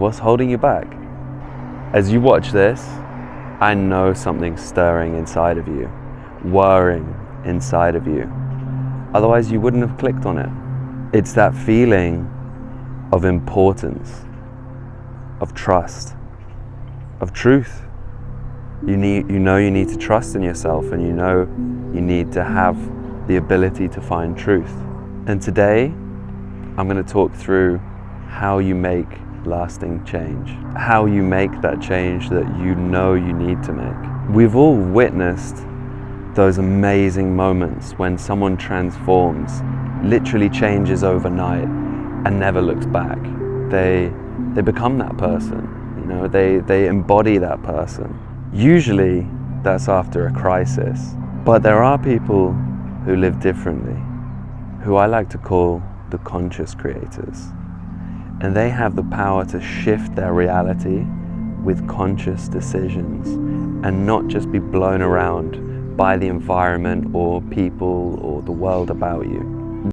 What's holding you back? As you watch this, I know something's stirring inside of you, whirring inside of you. Otherwise you wouldn't have clicked on it. It's that feeling of importance, of trust, of truth. You know you need to trust in yourself, and you know you need to have the ability to find truth. And today, I'm going to talk through how you make lasting change, how you make that change that you know you need to make. We've all witnessed those amazing moments when someone transforms, literally changes overnight and never looks back. They become that person, they embody that person. Usually that's after a crisis, but there are people who live differently, who I like to call the conscious creators. And they have the power to shift their reality with conscious decisions and not just be blown around by the environment or people or the world about you.